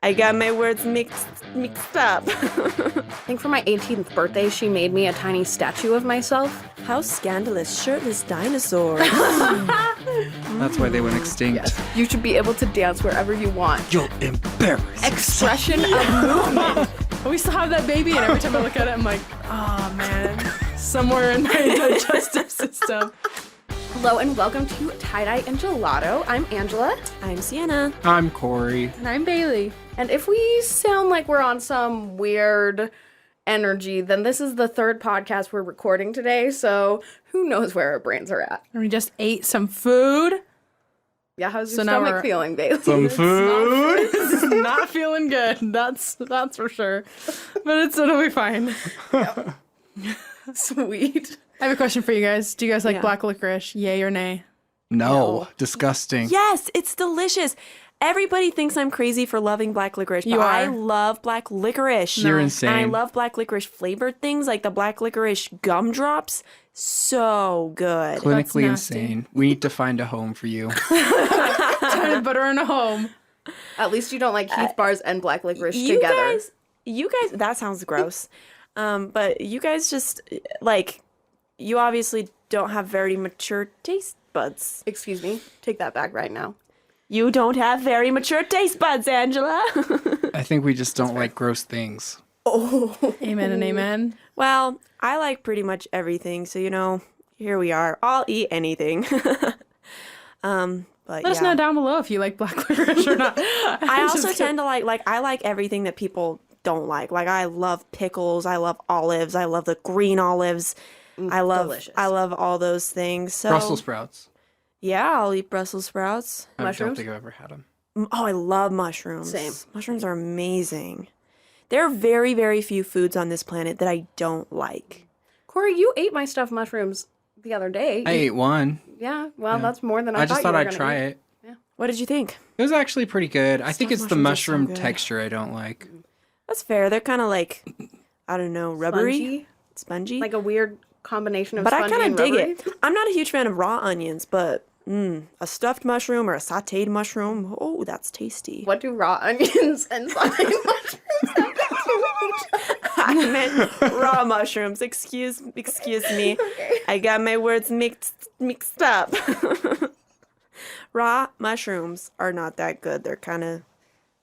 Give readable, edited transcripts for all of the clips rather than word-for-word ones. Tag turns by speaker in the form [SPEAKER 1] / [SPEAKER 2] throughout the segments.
[SPEAKER 1] I got my words mixed up.
[SPEAKER 2] I think for my 18th birthday, she made me a tiny statue of myself.
[SPEAKER 1] How scandalous, shirtless dinosaurs.
[SPEAKER 3] That's why they went extinct.
[SPEAKER 2] Yes. You should be able to dance wherever you want.
[SPEAKER 3] You're embarrassed.
[SPEAKER 2] Expression of movement.
[SPEAKER 4] We still have that baby, and every time I look at it, I'm like, oh man, somewhere in my digestive system.
[SPEAKER 2] Hello and welcome to Dye and Gelato. I'm Angela.
[SPEAKER 1] I'm Sienna.
[SPEAKER 3] I'm Cory.
[SPEAKER 4] And I'm Baylee.
[SPEAKER 2] And if we sound like we're on some weird energy, then this is the third podcast we're recording today, so who knows where our brains are at.
[SPEAKER 4] And we just ate some food.
[SPEAKER 2] Yeah, how's your
[SPEAKER 4] So now
[SPEAKER 2] stomach feeling, Baylee?
[SPEAKER 3] Some food.
[SPEAKER 4] This is not feeling good. That's for sure. But it'll be fine.
[SPEAKER 2] Yep. Sweet.
[SPEAKER 4] I have a question for you guys. Do you guys like
[SPEAKER 1] Yeah.
[SPEAKER 4] black licorice? Yay or nay?
[SPEAKER 3] No. Disgusting.
[SPEAKER 1] Yes, it's delicious. Everybody thinks I'm crazy for loving black licorice, but
[SPEAKER 4] You are.
[SPEAKER 1] I love black licorice.
[SPEAKER 3] You're
[SPEAKER 4] No.
[SPEAKER 3] insane.
[SPEAKER 1] And I love black licorice flavored things like the black licorice gumdrops. So good.
[SPEAKER 3] Clinically
[SPEAKER 4] nasty.
[SPEAKER 3] insane. We need to find a home for you.
[SPEAKER 4] Time to put her in a home.
[SPEAKER 2] At least you don't like Heath bars and black licorice together.
[SPEAKER 1] You guys, that sounds gross. But you guys just, like, you obviously don't have very mature taste buds.
[SPEAKER 2] Excuse me. Take that back right now.
[SPEAKER 1] You don't have very mature taste buds, Angela.
[SPEAKER 3] I think we just don't like gross things.
[SPEAKER 4] Amen and amen.
[SPEAKER 1] Well, I like pretty much everything, so, you know, here we are. I'll eat anything. But
[SPEAKER 4] Let us know down below if you like black licorice or not.
[SPEAKER 1] I also tend to I like everything that people don't like. Like, I love pickles, I love olives, I love the green olives.
[SPEAKER 2] Delicious.
[SPEAKER 1] I love all those things. So
[SPEAKER 3] Brussels sprouts.
[SPEAKER 1] yeah, I'll eat Brussels sprouts.
[SPEAKER 3] I don't
[SPEAKER 2] Mushrooms?
[SPEAKER 3] think I've ever had them.
[SPEAKER 1] Oh, I love mushrooms.
[SPEAKER 2] Same.
[SPEAKER 1] Mushrooms are amazing. There are very, very few foods on this planet that I don't like.
[SPEAKER 2] Cory, you ate my stuffed mushrooms the other day.
[SPEAKER 3] I ate one.
[SPEAKER 2] Yeah, well, that's more than I
[SPEAKER 3] I just
[SPEAKER 2] thought
[SPEAKER 3] thought
[SPEAKER 2] you were
[SPEAKER 3] I'd
[SPEAKER 2] gonna
[SPEAKER 3] try
[SPEAKER 2] eat.
[SPEAKER 3] it.
[SPEAKER 1] What did you think?
[SPEAKER 3] It was actually pretty good. I think
[SPEAKER 1] Stuffed
[SPEAKER 3] it's the
[SPEAKER 1] mushrooms are so
[SPEAKER 3] mushroom
[SPEAKER 1] good.
[SPEAKER 3] texture I don't like.
[SPEAKER 1] That's fair. They're kind of like, I don't know, rubbery, spongy.
[SPEAKER 2] Like a weird combination of
[SPEAKER 1] But I
[SPEAKER 2] spongy
[SPEAKER 1] kind
[SPEAKER 2] and
[SPEAKER 1] of dig
[SPEAKER 2] rubbery.
[SPEAKER 1] it. I'm not a huge fan of raw onions, but a stuffed mushroom or a sautéed mushroom, oh, that's tasty.
[SPEAKER 2] What do raw onions and sauteed mushrooms have to do with each other?
[SPEAKER 1] I meant raw mushrooms. Excuse me.
[SPEAKER 2] Okay.
[SPEAKER 1] I got my words mixed up. Raw mushrooms are not that good. They're kind of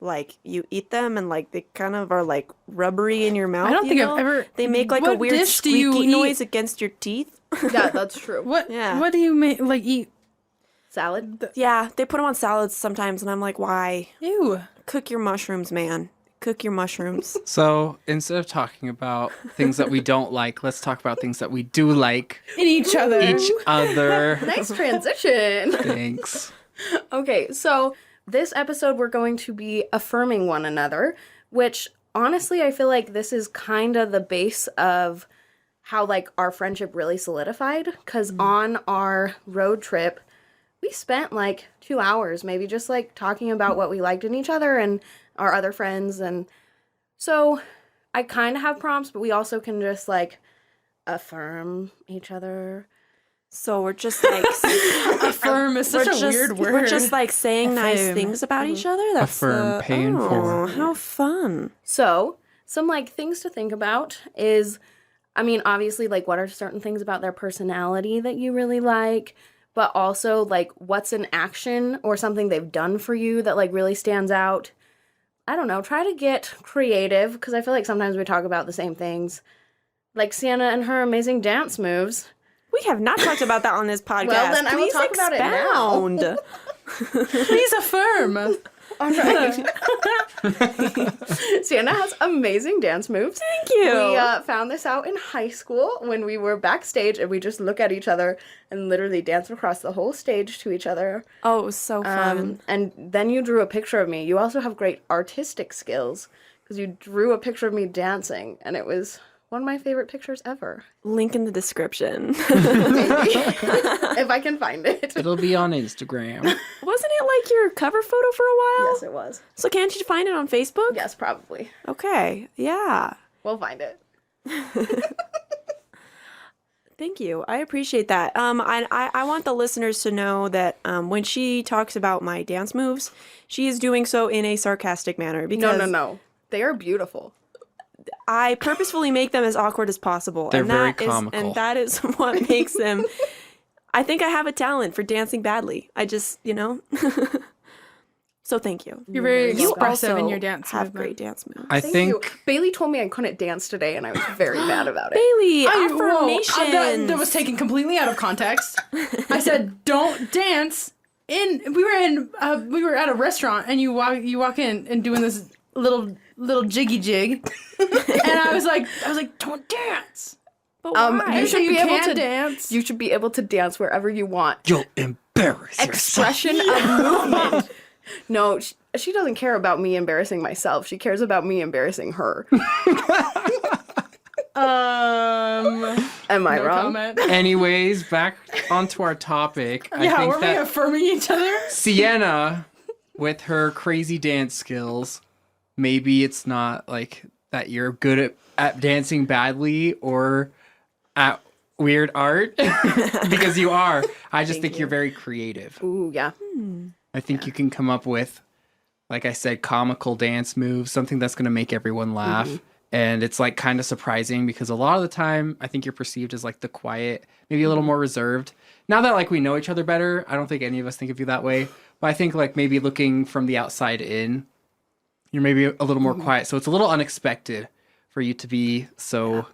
[SPEAKER 1] like you eat them and like they kind of are like rubbery in your mouth.
[SPEAKER 4] I don't think
[SPEAKER 1] know?
[SPEAKER 4] I've ever.
[SPEAKER 1] They make like a
[SPEAKER 4] What
[SPEAKER 1] weird
[SPEAKER 4] dish do you
[SPEAKER 1] squeaky
[SPEAKER 4] eat?
[SPEAKER 1] noise against your teeth.
[SPEAKER 2] Yeah, that's true.
[SPEAKER 4] What?
[SPEAKER 1] Yeah.
[SPEAKER 4] What do you eat?
[SPEAKER 2] Salad?
[SPEAKER 1] Yeah, they put them on salads sometimes, and I'm like, why?
[SPEAKER 4] Ew.
[SPEAKER 1] Cook your mushrooms, man. Cook your mushrooms.
[SPEAKER 3] So instead of talking about things that we don't like, let's talk about things that we do like.
[SPEAKER 4] In each other.
[SPEAKER 3] Each other.
[SPEAKER 2] Nice transition.
[SPEAKER 3] Thanks.
[SPEAKER 2] Okay, so this episode we're going to be affirming one another, which honestly I feel like this is kind of the base of how like our friendship really solidified, because on our road trip we spent like 2 hours maybe just like talking about what we liked in each other and our other friends. And so I kind of have prompts, but we also can just like affirm each other.
[SPEAKER 1] So we're just like
[SPEAKER 4] Affirm is such a weird word.
[SPEAKER 1] We're just like saying nice
[SPEAKER 4] Affirm.
[SPEAKER 1] things about each other. That's
[SPEAKER 3] Affirm, paying for.
[SPEAKER 1] How fun!
[SPEAKER 2] So, some like things to think about is, I mean, obviously, like what are certain things about their personality that you really like, but also like what's an action or something they've done for you that like really stands out. I don't know, try to get creative, because I feel like sometimes we talk about the same things. Like Sienna and her amazing dance moves.
[SPEAKER 1] We have not talked about that on this podcast.
[SPEAKER 2] Well, then I will
[SPEAKER 1] Please
[SPEAKER 2] talk about it now.
[SPEAKER 1] expound.
[SPEAKER 4] Please affirm.
[SPEAKER 2] All right. Sienna has amazing dance moves.
[SPEAKER 1] Thank you.
[SPEAKER 2] We found this out in high school when we were backstage and we just look at each other and literally dance across the whole stage to each other.
[SPEAKER 1] Oh, it was so fun.
[SPEAKER 2] And then you drew a picture of me. You also have great artistic skills because you drew a picture of me dancing, and it was one of my favorite pictures ever.
[SPEAKER 1] Link in the description.
[SPEAKER 2] Maybe. If I can find it.
[SPEAKER 3] It'll be on Instagram.
[SPEAKER 1] Wasn't it like your cover photo for a while?
[SPEAKER 2] Yes, it was.
[SPEAKER 1] So can't you find it on Facebook?
[SPEAKER 2] Yes, probably.
[SPEAKER 1] Okay. Yeah.
[SPEAKER 2] We'll find it.
[SPEAKER 1] Thank you. I appreciate that. I want the listeners to know that when she talks about my dance moves, she is doing so in a sarcastic manner because
[SPEAKER 2] No. They are beautiful.
[SPEAKER 1] I purposefully make them as awkward as possible.
[SPEAKER 3] They're very
[SPEAKER 1] that is-
[SPEAKER 3] comical.
[SPEAKER 1] and that is what makes them. I think I have a talent for dancing badly. I just, So thank you.
[SPEAKER 4] You're very
[SPEAKER 1] You
[SPEAKER 4] expressive in
[SPEAKER 1] also
[SPEAKER 4] your dance
[SPEAKER 1] have
[SPEAKER 4] movement.
[SPEAKER 1] great dance moves.
[SPEAKER 3] I
[SPEAKER 2] Thank
[SPEAKER 3] think
[SPEAKER 2] you. Bailey told me I couldn't dance today, and I was very mad about it.
[SPEAKER 1] Baylee,
[SPEAKER 4] Whoa,
[SPEAKER 1] affirmations.
[SPEAKER 4] that was taken completely out of context. I said, "Don't dance." We were at a restaurant, and you walk in and doing this little jiggy jig, and I was like, "Don't dance."
[SPEAKER 1] But why?
[SPEAKER 2] You should
[SPEAKER 4] You
[SPEAKER 2] be able
[SPEAKER 4] can
[SPEAKER 2] to
[SPEAKER 4] dance.
[SPEAKER 2] You should be able to dance wherever you want.
[SPEAKER 3] you'll embarrass yourself.
[SPEAKER 2] Expression of movement. No, she doesn't care about me embarrassing myself. She cares about me embarrassing her. Am I
[SPEAKER 4] No
[SPEAKER 2] wrong?
[SPEAKER 4] comment.
[SPEAKER 3] Anyways, back onto our topic. I
[SPEAKER 4] Yeah,
[SPEAKER 3] think
[SPEAKER 4] were we
[SPEAKER 3] that
[SPEAKER 4] affirming each other?
[SPEAKER 3] Sienna, with her crazy dance skills, maybe it's not like that you're good at dancing badly or at weird art because you are. I just think you're very creative.
[SPEAKER 2] Ooh, yeah.
[SPEAKER 3] I think you can come up with, like I said, comical dance moves, something that's going to make everyone laugh. And it's like kind of surprising because a lot of the time I think you're perceived as like the quiet, maybe a little more reserved. Now that like we know each other better, I don't think any of us think of you that way. But I think like maybe looking from the outside in, you're maybe a little more quiet. So it's a little unexpected for you to be so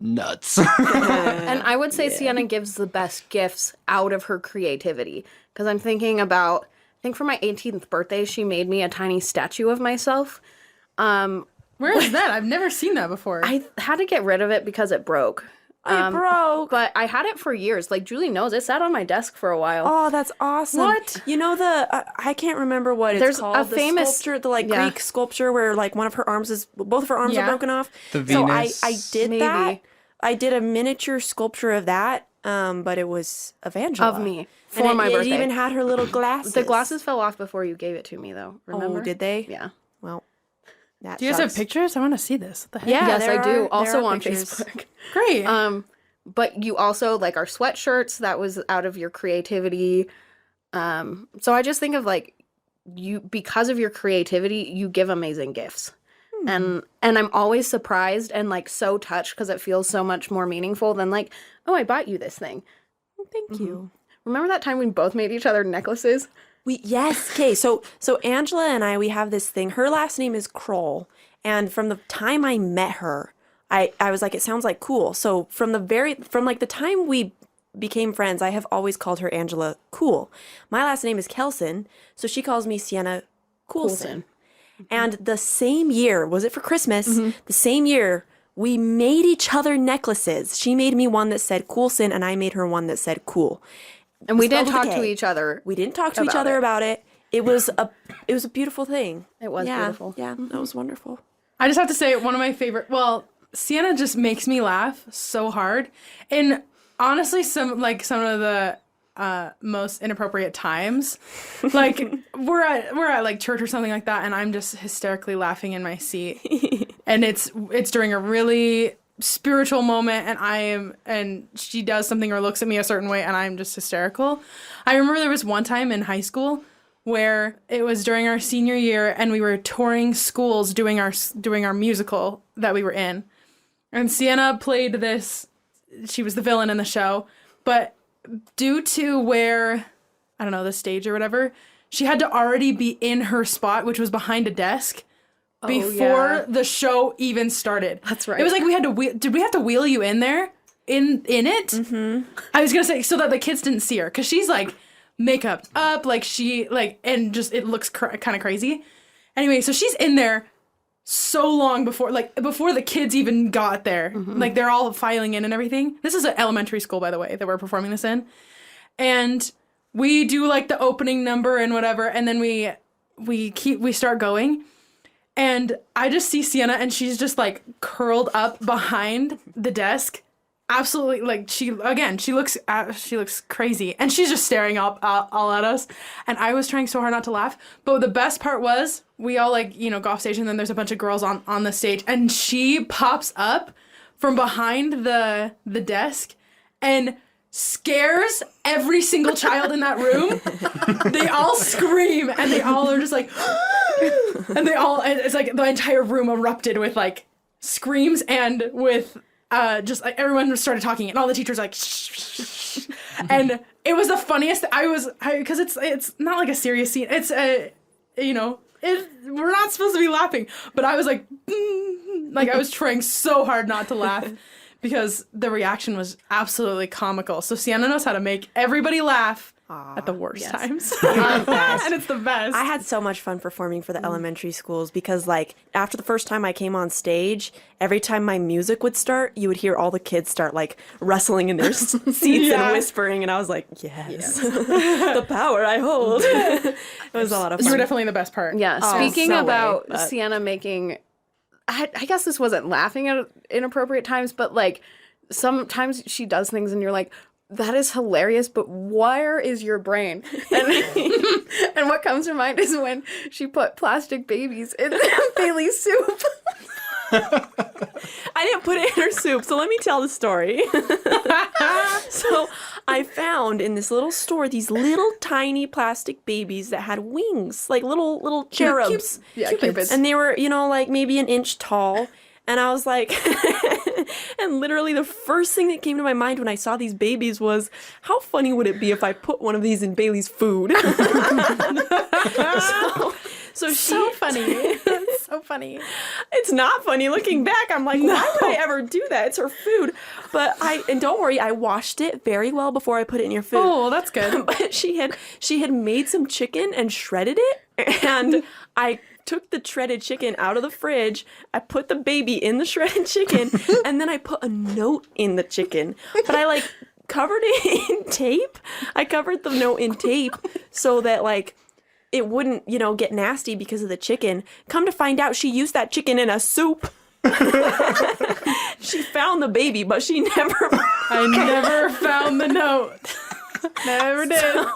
[SPEAKER 3] nuts.
[SPEAKER 2] And I would say Sienna gives the best gifts out of her creativity. Because I'm thinking about, I think for my 18th birthday, she made me a tiny statue of myself.
[SPEAKER 4] Where is that? I've never seen that before.
[SPEAKER 2] I had to get rid of it because it broke.
[SPEAKER 1] It broke.
[SPEAKER 2] But I had it for years. Like Julie knows, it sat on my desk for a while.
[SPEAKER 1] Oh, that's awesome.
[SPEAKER 4] What?
[SPEAKER 1] You know I can't remember what it's
[SPEAKER 2] There's
[SPEAKER 1] called.
[SPEAKER 2] a
[SPEAKER 1] the
[SPEAKER 2] famous-
[SPEAKER 1] sculpture, the like
[SPEAKER 2] yeah.
[SPEAKER 1] Greek sculpture where like one of her arms is, both of her arms
[SPEAKER 4] Yeah.
[SPEAKER 1] are broken off.
[SPEAKER 3] The
[SPEAKER 1] So
[SPEAKER 3] Venus.
[SPEAKER 1] I did
[SPEAKER 2] Maybe.
[SPEAKER 1] that. I did a miniature sculpture of that, but it was of Angela.
[SPEAKER 2] Of me.
[SPEAKER 1] And
[SPEAKER 2] For my
[SPEAKER 1] it
[SPEAKER 2] birthday.
[SPEAKER 1] even had her little glasses.
[SPEAKER 2] The glasses fell off before you gave it to me, though. Remember?
[SPEAKER 1] Oh, did they?
[SPEAKER 2] Yeah.
[SPEAKER 1] Well, that
[SPEAKER 4] Do you guys have
[SPEAKER 1] sucks.
[SPEAKER 4] pictures? I want to see this. What the heck?
[SPEAKER 1] Yeah,
[SPEAKER 2] Yes,
[SPEAKER 1] there
[SPEAKER 2] I do.
[SPEAKER 1] are-
[SPEAKER 2] Also
[SPEAKER 1] there are
[SPEAKER 2] on
[SPEAKER 1] pictures.
[SPEAKER 2] Facebook.
[SPEAKER 4] Great.
[SPEAKER 2] But you also like our sweatshirts. That was out of your creativity. So I just think of like you, because of your creativity, you give amazing gifts. And I'm always surprised and like so touched because it feels so much more meaningful than like, oh, I bought you this thing.
[SPEAKER 1] Thank you.
[SPEAKER 2] Remember that time we both made each other necklaces?
[SPEAKER 1] Yes. Okay. So Angela and I, we have this thing. Her last name is Krull, and from the time I met her, I was like, it sounds like cool. So from like the time we became friends, I have always called her Angela Cool. My last name is Kelson, so she calls me Sienna Coulson. And the same year, was it for Christmas? The same year, we made each other necklaces. She made me one that said Coulson, and I made her one that said Cool.
[SPEAKER 2] And we didn't
[SPEAKER 1] Spelled
[SPEAKER 2] talk
[SPEAKER 1] with a
[SPEAKER 2] to
[SPEAKER 1] K.
[SPEAKER 2] each other.
[SPEAKER 1] We didn't talk to each
[SPEAKER 2] About
[SPEAKER 1] other
[SPEAKER 2] it.
[SPEAKER 1] about it. It was a beautiful thing.
[SPEAKER 2] It was beautiful.
[SPEAKER 1] Yeah, that was wonderful.
[SPEAKER 4] I just have to say, one of my favorite. Well, Sienna just makes me laugh so hard, and honestly, some of the most inappropriate times, like we're at like church or something like that, and I'm just hysterically laughing in my seat, and it's during a really spiritual moment, and she does something or looks at me a certain way, and I'm just hysterical. I remember there was one time in high school where it was during our senior year and we were touring schools doing our musical that we were in. And Sienna played this, she was the villain in the show, but due to where, I don't know, the stage or whatever, she had to already be in her spot, which was behind a desk, before the show even started.
[SPEAKER 2] That's right.
[SPEAKER 4] It was like did we have to wheel you in there? In it? Mm-hmm. I was gonna say, so that the kids didn't see her, because she's like, makeup up, like she like, and just it looks kind of crazy. Anyway, so she's in there so long before the kids even got there. Like they're all filing in and everything. This is an elementary school, by the way, that we're performing this in. And we do like the opening number and whatever, and then we start going. And I just see Sienna, and she's just like curled up behind the desk. Absolutely, like she looks crazy, and she's just staring all at us. And I was trying so hard not to laugh, but the best part was we all go off stage, and then there's a bunch of girls on the stage, and she pops up from behind the desk, and scares every single child in that room. They all scream and they all are just like, and it's like the entire room erupted with like screams and with just like everyone started talking and all the teachers like, shh. And it was the funniest. Because it's not like a serious scene. It's we're not supposed to be laughing, but I was like I was trying so hard not to laugh. Because the reaction was absolutely comical. So Sienna knows how to make everybody laugh at the worst times. And it's the best.
[SPEAKER 1] I had so much fun performing for the elementary schools because, like, after the first time I came on stage, every time my music would start, you would hear all the kids start, like, wrestling in their seats and whispering. And I was like, yes. The power I hold. It was a lot of fun.
[SPEAKER 4] You were definitely the best part.
[SPEAKER 2] Yeah. Speaking
[SPEAKER 1] no
[SPEAKER 2] about
[SPEAKER 1] way, but-
[SPEAKER 2] Sienna making... I guess this wasn't laughing at inappropriate times, but like sometimes she does things and you're like, that is hilarious, but where is your brain? And what comes to mind is when she put plastic babies in Baylee's soup.
[SPEAKER 1] I didn't put it in her soup, so let me tell the story. So I found in this little store these little tiny plastic babies that had wings, like little cherubs.
[SPEAKER 2] Cupids.
[SPEAKER 1] And they were, like maybe an inch tall. And I was like, and literally the first thing that came to my mind when I saw these babies was, how funny would it be if I put one of these in Baylee's food? So
[SPEAKER 4] funny. That's so funny.
[SPEAKER 1] It's not funny looking back. I'm like, why would I ever do that? It's her food. But and don't worry, I washed it very well before I put it in your food.
[SPEAKER 4] Oh, well, that's good.
[SPEAKER 1] But she had made some chicken and shredded it, and I took the shredded chicken out of the fridge. I put the baby in the shredded chicken, and then I put a note in the chicken. But I like covered it in tape. I covered the note in tape so that like it wouldn't, get nasty because of the chicken. Come to find out, she used that chicken in a soup. She found the baby, but she
[SPEAKER 4] I never found the note. Never did.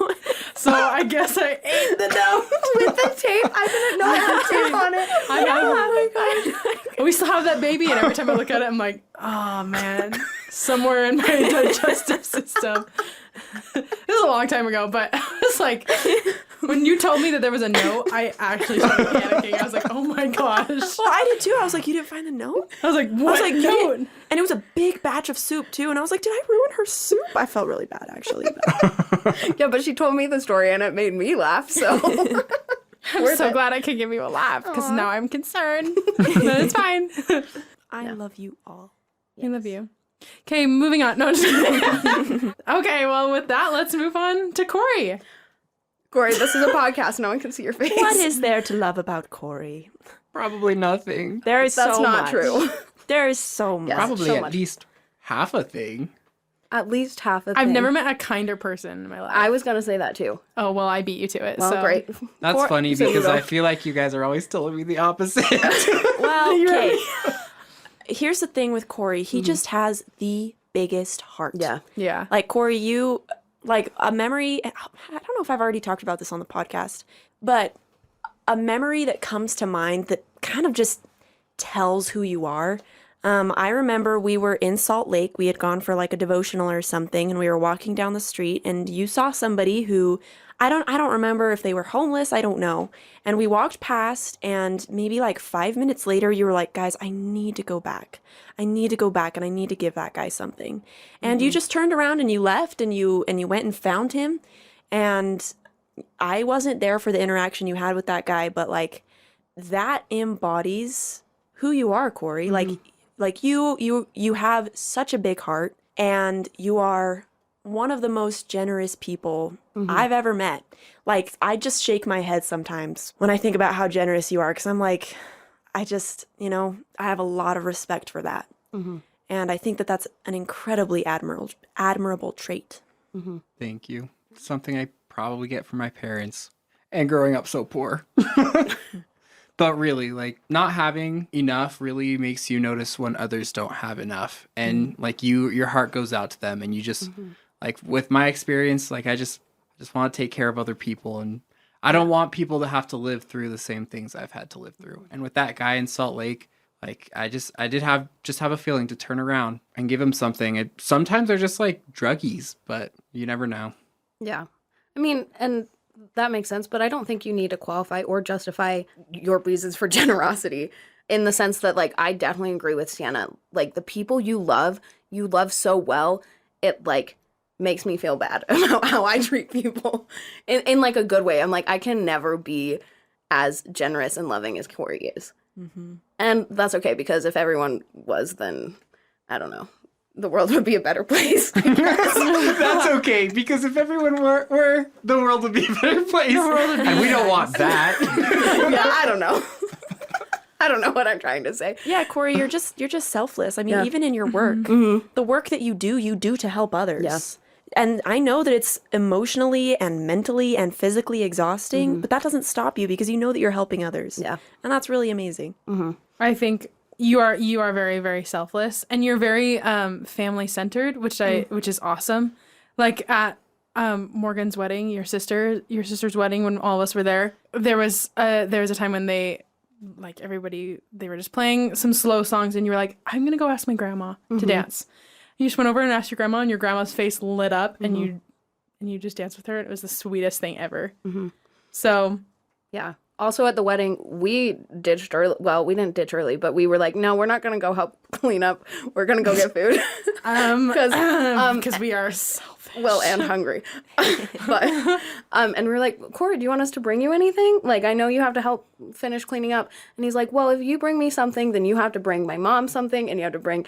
[SPEAKER 4] So I guess I ate the note
[SPEAKER 2] With the tape. I didn't know I had tape on it.
[SPEAKER 4] Oh my god. We still have that baby, and every time I look at it, I'm like, oh man, somewhere in my digestive system. This was a long time ago, but I was like, when you told me that there was a note, I actually started panicking. I was like, oh my gosh.
[SPEAKER 1] Well, I did too. I was like, you didn't find the note?
[SPEAKER 4] I was like, what note?
[SPEAKER 1] And it was a big batch of soup too. And I was like, did I ruin her soup? I felt really bad actually.
[SPEAKER 2] Yeah, but she told me the story and it made me laugh, so...
[SPEAKER 4] I'm so glad I could give you a laugh, because now I'm concerned. But it's fine.
[SPEAKER 1] I love you all.
[SPEAKER 4] I love you. Okay, moving on. No, just kidding. Okay, well, with that, let's move on to Cory.
[SPEAKER 2] Cory, this is a podcast. No one can see your face.
[SPEAKER 1] What is there to love about Cory?
[SPEAKER 3] Probably nothing.
[SPEAKER 1] There is
[SPEAKER 2] That's
[SPEAKER 1] so
[SPEAKER 2] not
[SPEAKER 1] much.
[SPEAKER 2] true.
[SPEAKER 1] There is so much.
[SPEAKER 2] Yes.
[SPEAKER 3] Probably
[SPEAKER 2] so
[SPEAKER 3] at
[SPEAKER 2] much.
[SPEAKER 3] least half a thing.
[SPEAKER 2] At least half a thing.
[SPEAKER 4] I've never met a kinder person in my life.
[SPEAKER 2] I was going to say that too.
[SPEAKER 4] Oh, well, I beat you to it.
[SPEAKER 2] Well,
[SPEAKER 4] so.
[SPEAKER 2] great.
[SPEAKER 3] That's funny
[SPEAKER 2] so you
[SPEAKER 3] because
[SPEAKER 2] don't-
[SPEAKER 3] I feel like you guys are always telling me the opposite.
[SPEAKER 1] Well, okay. Here's the thing with Cory. He just has the biggest heart.
[SPEAKER 2] Yeah.
[SPEAKER 4] Yeah.
[SPEAKER 1] Like, Cory, you, like, a memory, I don't know if I've already talked about this on the podcast, but a memory that comes to mind that kind of just tells who you are. I remember we were in Salt Lake. We had gone for like a devotional or something, and we were walking down the street, and you saw somebody who I don't remember if they were homeless. I don't know. And we walked past, and maybe like 5 minutes later, you were like, guys, I need to go back. I need to go back, and I need to give that guy something. And you just turned around and you left, and you went and found him. And I wasn't there for the interaction you had with that guy, but like that embodies who you are, Cory. Like you have such a big heart, and you are one of the most generous people I've ever met. Like, I just shake my head sometimes when I think about how generous you are, because I'm like, I just, I have a lot of respect for that. And I think that that's an incredibly admirable trait.
[SPEAKER 3] Thank you. Something I probably get from my parents and growing up so poor. But really, like, not having enough really makes you notice when others don't have enough. And like your heart goes out to them, and you just like, with my experience, like I just want to take care of other people, and I don't want people to have to live through the same things I've had to live through. And with that guy in Salt Lake, Like I did have a feeling to turn around and give him something. Sometimes they're just like druggies, but you never know.
[SPEAKER 2] Yeah. I mean, and that makes sense, but I don't think you need to qualify or justify your reasons for generosity in the sense that, like, I definitely agree with Sienna. Like, the people you love so well, it, like, makes me feel bad about how I treat people in like, a good way. I'm like, I can never be as generous and loving as Cory is. Mm-hmm. And that's okay, because if everyone was, then, I don't know, the world would be a better place.
[SPEAKER 3] That's okay, because if everyone were, the world would be a better place. And we don't want that.
[SPEAKER 2] Yeah, I don't know. I don't know what I'm trying to say.
[SPEAKER 1] Yeah, Cory, you're just selfless. I mean, even in your work, the work that you do to help others.
[SPEAKER 2] Yes.
[SPEAKER 1] And I know that it's emotionally and mentally and physically exhausting, but that doesn't stop you because you know that you're helping others.
[SPEAKER 2] Yeah.
[SPEAKER 1] And that's really amazing.
[SPEAKER 4] I think you are very, very selfless, and you're very family centered, which is awesome. Like at Morgan's wedding, your sister's wedding, when all of us were there was a time when they were just playing some slow songs, and you were like, I'm gonna go ask my grandma to dance. You just went over and asked your grandma, and your grandma's face lit up, and you just danced with her. It was the sweetest thing ever. So,
[SPEAKER 2] yeah. Also at the wedding, we ditched early. Well, we didn't ditch early, but we were like, no, we're not going to go help clean up. We're going to go get food.
[SPEAKER 4] Because we are selfish.
[SPEAKER 2] Well, and hungry. But, and we were like, Cory, do you want us to bring you anything? Like, I know you have to help finish cleaning up. And he's like, well, if you bring me something, then you have to bring my mom something, and you have to bring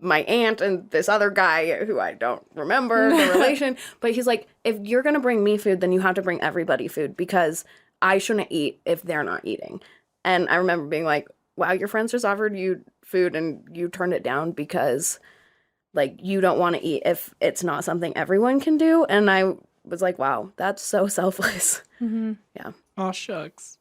[SPEAKER 2] my aunt and this other guy who I don't remember the relation. But he's like, if you're going to bring me food, then you have to bring everybody food, because I shouldn't eat if they're not eating. And I remember being like, wow, your friends just offered you food and you turned it down because, like, you don't want to eat if it's not something everyone can do. And I was like, wow, that's so selfless. Yeah.
[SPEAKER 3] Aw, shucks.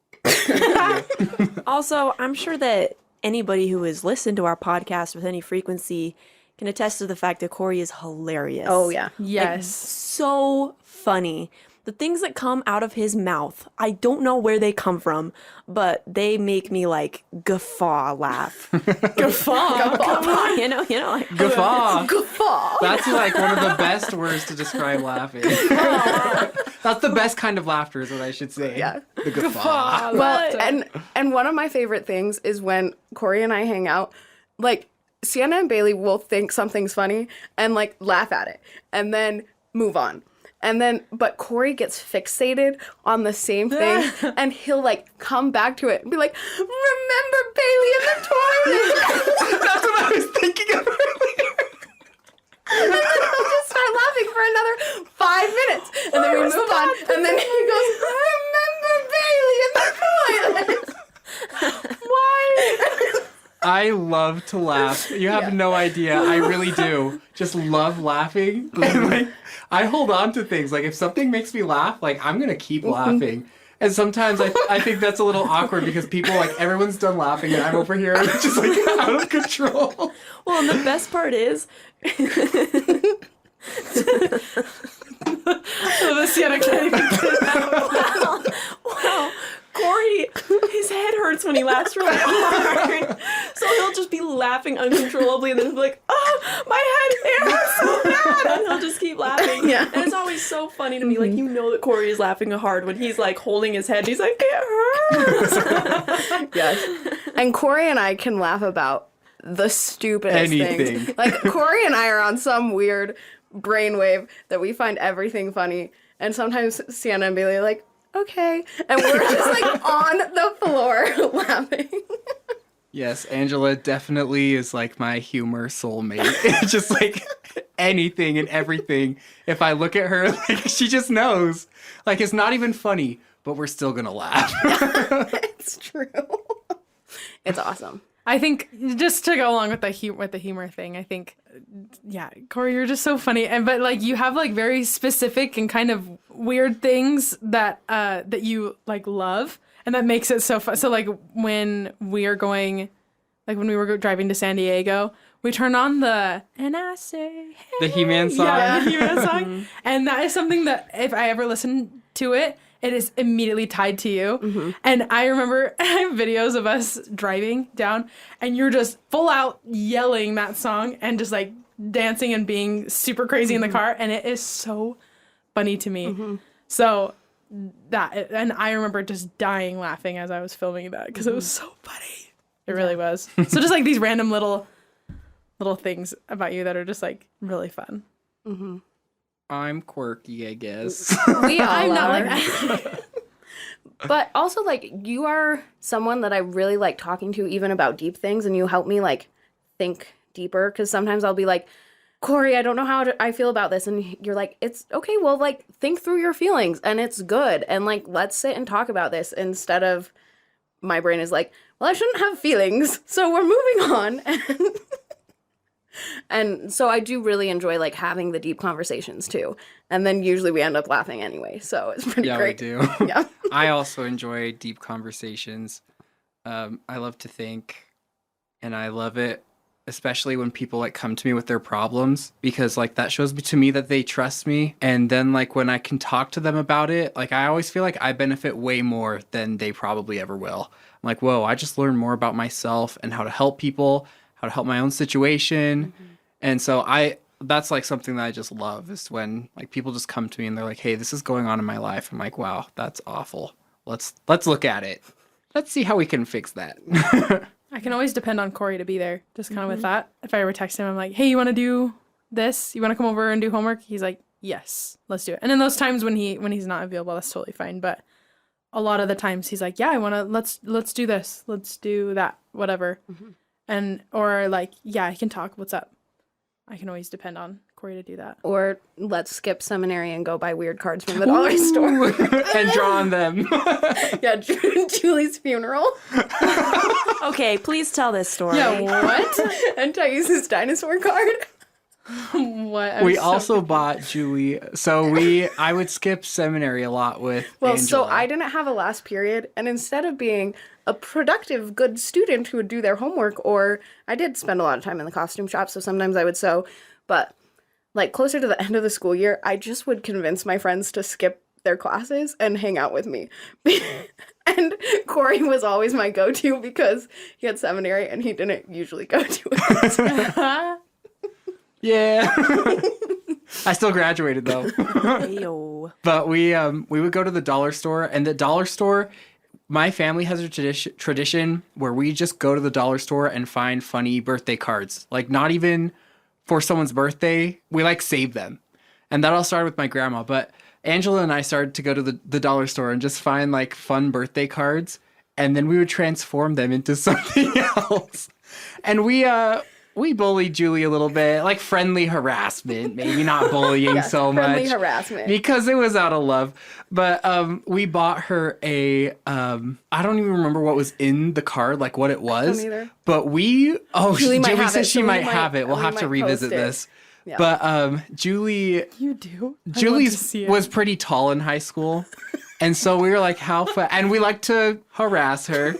[SPEAKER 1] Also, I'm sure that anybody who has listened to our podcast with any frequency can attest to the fact that Cory is hilarious.
[SPEAKER 2] Oh, yeah.
[SPEAKER 4] Yes.
[SPEAKER 1] So funny. The things that come out of his mouth, I don't know where they come from, but they make me like guffaw laugh. Guffaw. You know, like
[SPEAKER 3] Guffaw.
[SPEAKER 2] Guffaw.
[SPEAKER 3] That's like one of the best words to describe laughing. That's the best kind of laughter, is what I should say.
[SPEAKER 2] Yeah.
[SPEAKER 3] The guffaw.
[SPEAKER 2] Well, and one of my favorite things is when Cory and I hang out, like, Sienna and Baylee will think something's funny and, like, laugh at it and then move on. And then, but Cory gets fixated on the same thing, and he'll, like, come back to it and be like, remember Baylee in the toilet?
[SPEAKER 3] That's what I was thinking of earlier.
[SPEAKER 2] And then he'll just start laughing for another 5 minutes. And then we move on, and then he goes, remember Baylee in the toilet? Why?
[SPEAKER 3] I love to laugh. You have no idea. I really do. Just love laughing. And, like, I hold on to things. Like, if something makes me laugh, like, I'm going to keep laughing. And sometimes I think that's a little awkward because people, like, everyone's done laughing and I'm over here and it's just, like, out of control.
[SPEAKER 1] Well, and the best part is...
[SPEAKER 4] the Sienna can't even get it out.
[SPEAKER 1] Wow. Cory, his head hurts when he laughs really hard. So he'll just be laughing uncontrollably and then he'll be like, oh, my head, it hurts so bad. And he'll just keep laughing.
[SPEAKER 2] Yeah.
[SPEAKER 1] And it's always so funny to me. Like, you know that Cory is laughing hard when he's like holding his head and he's like, it hurts.
[SPEAKER 2] Yes. And Cory and I can laugh about the stupidest
[SPEAKER 3] Anything.
[SPEAKER 2] things. Like, Cory and I are on some weird brainwave that we find everything funny. And sometimes Sienna and Baylee are like, okay. And we're just, like, on the floor laughing.
[SPEAKER 3] Yes, Angela definitely is, like, my humor soulmate. It's just, like, anything and everything. If I look at her, like, she just knows. Like, it's not even funny, but we're still gonna laugh.
[SPEAKER 2] It's true. It's awesome.
[SPEAKER 4] I think, just to go along with the humor thing, I think, yeah, Cory, you're just so funny, but like you have like very specific and kind of weird things that you like love, and that makes it so fun. So like when we were driving to San Diego, we turn on the and I say hey,
[SPEAKER 3] The He-Man song.
[SPEAKER 4] yeah, the He-Man song, and that is something that if I ever listen to it it is immediately tied to you. And I remember I have videos of us driving down and you're just full out yelling that song and just like dancing and being super crazy in the car. And it is so funny to me. So and I remember just dying laughing as I was filming that because it was so funny. It really was. So just like these random little things about you that are just like really fun.
[SPEAKER 3] I'm quirky, I guess.
[SPEAKER 2] We all
[SPEAKER 4] I'm not
[SPEAKER 2] are.
[SPEAKER 4] like that.
[SPEAKER 2] But also, like, you are someone that I really like talking to, even about deep things, and you help me, like, think deeper, because sometimes I'll be like, Cory, I don't know how I feel about this, and you're like, it's okay, well, like, think through your feelings, and it's good, and, like, let's sit and talk about this, instead of my brain is like, well, I shouldn't have feelings, so we're moving on, and so I do really enjoy, like, having the deep conversations, too. And then usually we end up laughing anyway, so it's pretty great.
[SPEAKER 3] Yeah, we do.
[SPEAKER 2] Yeah.
[SPEAKER 3] I also enjoy deep conversations. I love to think, and I love it, especially when people, like, come to me with their problems, because, like, that shows to me that they trust me. And then, like, when I can talk to them about it, like, I always feel like I benefit way more than they probably ever will. I'm like, whoa, I just learned more about myself and how to help people, how to help my own situation. And so that's like something that I just love, is when like people just come to me and they're like, hey, this is going on in my life. I'm like, wow, that's awful. Let's look at it. Let's see how we can fix that.
[SPEAKER 4] I can always depend on Cory to be there, just kind of with that. If I ever text him, I'm like, hey, you want to do this? You want to come over and do homework? He's like, yes, let's do it. And in those times when he's not available, that's totally fine. But a lot of the times he's like, yeah, I want to, let's do this. Let's do that, whatever. And, or like, yeah, I can talk. What's up? I can always depend on Cory to do that.
[SPEAKER 2] Or let's skip seminary and go buy weird cards from the dollar store.
[SPEAKER 3] And draw on them.
[SPEAKER 2] Yeah, Julie's funeral.
[SPEAKER 1] Okay, please tell this story.
[SPEAKER 4] Yeah, what?
[SPEAKER 2] And Thais' dinosaur card.
[SPEAKER 4] What?
[SPEAKER 3] We also bought Julie. So I would skip seminary a lot with
[SPEAKER 2] Well,
[SPEAKER 3] Angela.
[SPEAKER 2] so I didn't have a last period, and instead of being a productive, good student who would do their homework, or I did spend a lot of time in the costume shop, so sometimes I would sew, but like closer to the end of the school year, I just would convince my friends to skip their classes and hang out with me. And Cory was always my go-to because he had seminary and he didn't usually go to it.
[SPEAKER 3] Yeah. I still graduated though.
[SPEAKER 1] Ayo.
[SPEAKER 3] But we would go to the dollar store, and the dollar store, my family has a tradition where we just go to the dollar store and find funny birthday cards. Like, not even for someone's birthday, we like save them. And that all started with my grandma. But Angela and I started to go to the dollar store and just find like fun birthday cards. And then we would transform them into something else. And we bullied Julie a little bit, like friendly harassment, maybe not bullying so much.
[SPEAKER 2] Friendly harassment.
[SPEAKER 3] Because it was out of love. But we bought her I don't even remember what was in the card, like what it was.
[SPEAKER 2] I don't either.
[SPEAKER 3] But
[SPEAKER 2] Julie
[SPEAKER 3] said she might have it. We'll have to revisit this.
[SPEAKER 2] Yeah.
[SPEAKER 3] But Julie
[SPEAKER 4] You do?
[SPEAKER 3] Julie was pretty tall in high school. And so we were like, how fun? And we like to harass her.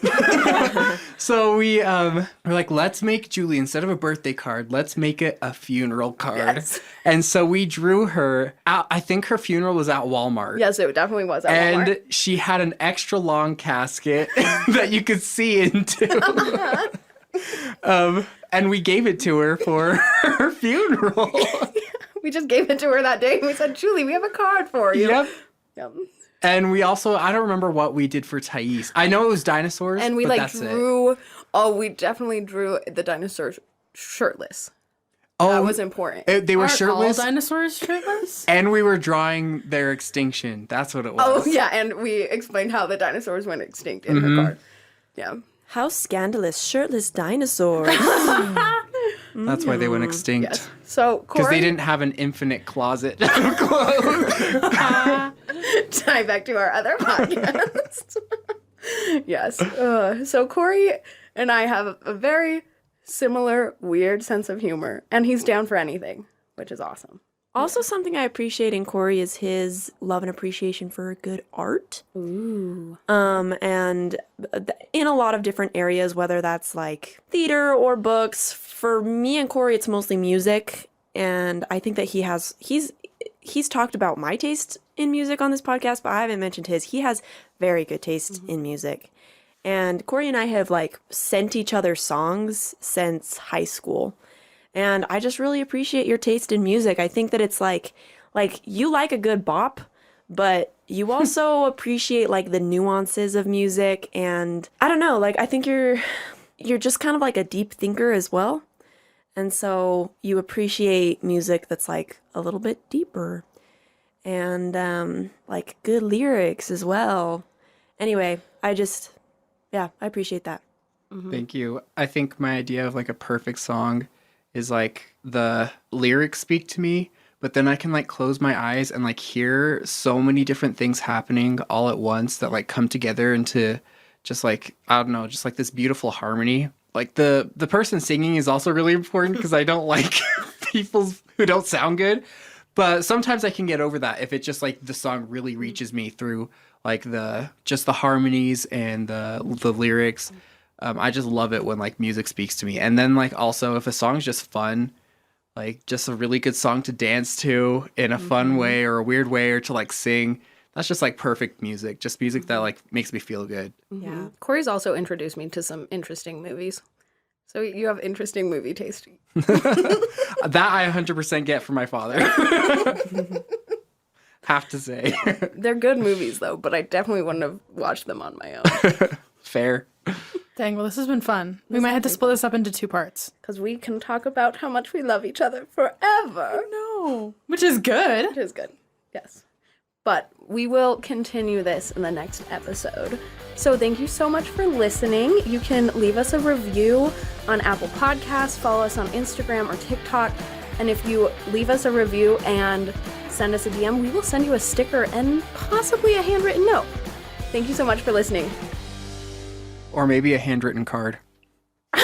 [SPEAKER 3] So we're like, let's make Julie, instead of a birthday card, let's make it a funeral card.
[SPEAKER 2] Yes.
[SPEAKER 3] And so we drew her out. I think her funeral was at Walmart.
[SPEAKER 2] Yes, it definitely was at
[SPEAKER 3] And
[SPEAKER 2] Walmart.
[SPEAKER 3] she had an extra long casket that you could see into. And we gave it to her for her funeral.
[SPEAKER 2] We just gave it to her that day and we said, Julie, we have a card for you.
[SPEAKER 3] Yep. And we also, I don't remember what we did for Thais. I know it was dinosaurs,
[SPEAKER 2] And we
[SPEAKER 3] but
[SPEAKER 2] like
[SPEAKER 3] that's
[SPEAKER 2] drew, we definitely drew the dinosaurs shirtless.
[SPEAKER 3] Oh,
[SPEAKER 2] That was important.
[SPEAKER 3] they were
[SPEAKER 4] Aren't
[SPEAKER 3] shirtless,
[SPEAKER 4] all dinosaurs shirtless?
[SPEAKER 3] and we were drawing their extinction. That's what it was.
[SPEAKER 2] Oh, yeah, and we explained how the dinosaurs went extinct in her card. Yeah.
[SPEAKER 1] How scandalous. Shirtless dinosaurs.
[SPEAKER 3] That's why they went extinct.
[SPEAKER 2] Yes. So,
[SPEAKER 3] Because
[SPEAKER 2] Cory,
[SPEAKER 3] they didn't have an infinite closet of clothes.
[SPEAKER 2] tie back to our other podcast. Yes. So Cory and I have a very similar weird sense of humor, and he's down for anything, which is awesome.
[SPEAKER 1] Also, something I appreciate in Cory is his love and appreciation for good art.
[SPEAKER 2] Ooh.
[SPEAKER 1] And in a lot of different areas, whether that's like theater or books. For me and Cory, it's mostly music. And I think that he's talked about my taste in music on this podcast, but I haven't mentioned his. He has very good taste in music. And Cory and I have like sent each other songs since high school. And I just really appreciate your taste in music. I think that it's like you like a good bop, but you also appreciate like the nuances of music. And I don't know, like I think you're just kind of like a deep thinker as well. And so you appreciate music that's like a little bit deeper and like good lyrics as well. Anyway, I appreciate that.
[SPEAKER 3] Thank you. I think my idea of like a perfect song is like the lyrics speak to me, but then I can like close my eyes and like hear so many different things happening all at once that like come together into just like, I don't know, just like this beautiful harmony. Like the person singing is also really important because I don't like people who don't sound good. But sometimes I can get over that if it just like the song really reaches me through like the harmonies and the lyrics. I just love it when like music speaks to me. And then like also if a song's just fun, like just a really good song to dance to in a fun way or a weird way or to like sing, that's just like perfect music. Just music that like makes me feel good.
[SPEAKER 1] Yeah.
[SPEAKER 2] Cory's also introduced me to some interesting movies. So you have interesting movie taste.
[SPEAKER 3] That I 100% get from my father. Have to say.
[SPEAKER 2] They're good movies though, but I definitely wouldn't have watched them on my own.
[SPEAKER 3] Fair.
[SPEAKER 4] Dang, well, this has been fun. We might have to split this up into 2 parts.
[SPEAKER 2] Because we can talk about how much we love each other forever.
[SPEAKER 4] No. Which is good.
[SPEAKER 2] Which is good. Yes. But we will continue this in the next episode. So thank you so much for listening. You can leave us a review on Apple Podcasts, follow us on Instagram or TikTok. And if you leave us a review and send us a DM, we will send you a sticker and possibly a handwritten note. Thank you so much for listening.
[SPEAKER 3] Or maybe a handwritten card.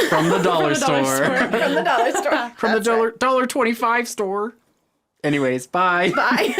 [SPEAKER 3] From the dollar store.
[SPEAKER 2] From the dollar store.
[SPEAKER 3] From the $1.25 store. Anyways, bye.
[SPEAKER 2] Bye.